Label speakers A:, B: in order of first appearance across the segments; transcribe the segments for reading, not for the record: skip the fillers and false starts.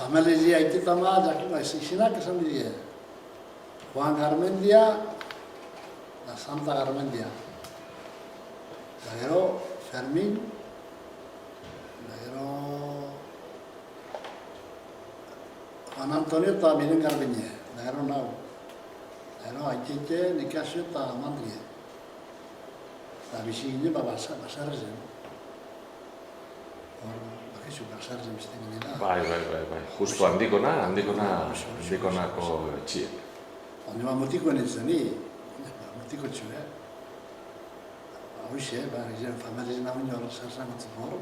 A: familia aititama, jakin izinak esan dira. Juan Garmendia, da Santa Garmendia. Da gero, Fermin, da gero, Juan Antonio eta Miren Garbine, da gero nau. Da gero, Aitite, Nikasio eta Mandrie. Da bizi ginen, basarrezen. Bakizu, basarrezen bizten ginen da.
B: Bai. Justo handikonako etxie.
A: Hone mutikoen entzen, mutiko txue. Hoxe, familien hau nio zerzamotzen hor.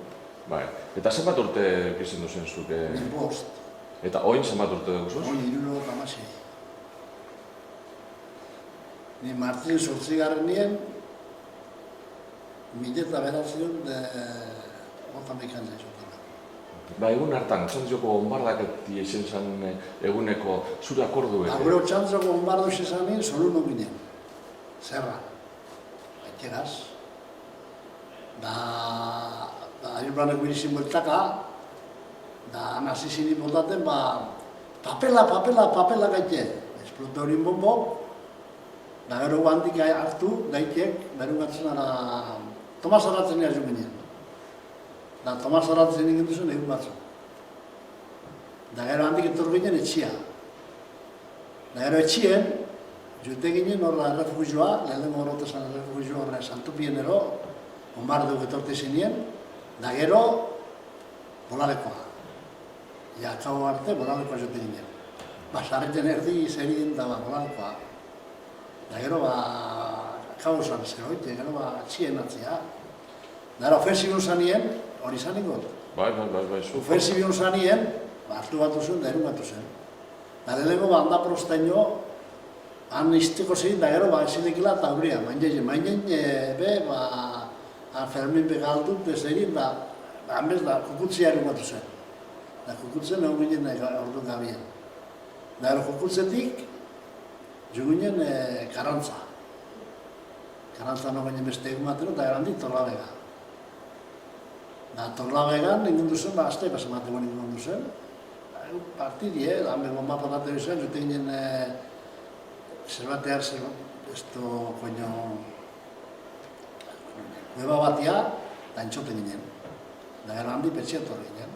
B: Bai. Eta zenbat urte bizin duzen zuke?
A: Ni bost.
B: Eta oin zenbat urte duguzuz?
A: Oin 76. Ni Martin sortzigarren nien, 1909 Otamikan zaizu.
B: Ba, egun hartan, txantzoko onbardaketi esen zen eguneko zure akordu ere?
A: Gure txantzoko onbardo esen nien, solun ginen. Zerra. Aiteraz. Da ailplanek birizin bueltaka, da nazi zini botaten, papela gaite. Esplotorin bombo, da gero handik hartu, daitiek, berun gatzen ara, Tomas Arratzen nire ginen. Da Tomas Arratzen egin duzen egun batzu. Da gero handik etor ginen etxia. Da gero etxien, jute ginen horra errefugioa, lehenengo horretazan errefugioa horre Santupienero, onbarduk etorte zinien, da gero bolalekoa. Ja, kau arte bolalekoa jute ginen. Sarreten erdi zerien da bolalekoa. Da gero kau zan zeroite, gero txien atzea. Da gero ofensibion zanien, hori zanikot.
B: Bai.
A: Ofensibion zanien, hartu batu zen, da erun batu zen. Da lehenengo handa prostaino, han izteko zein, da gero ezinekila eta hauria, mainen be, Fermin begaldut bezerin, da hanbez da kukutzia erun batu zen. Da kukutzen egon ginen ordu gabien. Da gero kukutzetik, juginen Karantza. Karantza no ginen beste egun batero, da gero handi Torlavega. Da Torlavegan egin duzen, azte pasamate guen egin duzen. Partidi, hanbe bomba potate bizuen, jute ginen zerbatear, Hueba batia, da entxote ginen. Da gero handi petxeator ginen.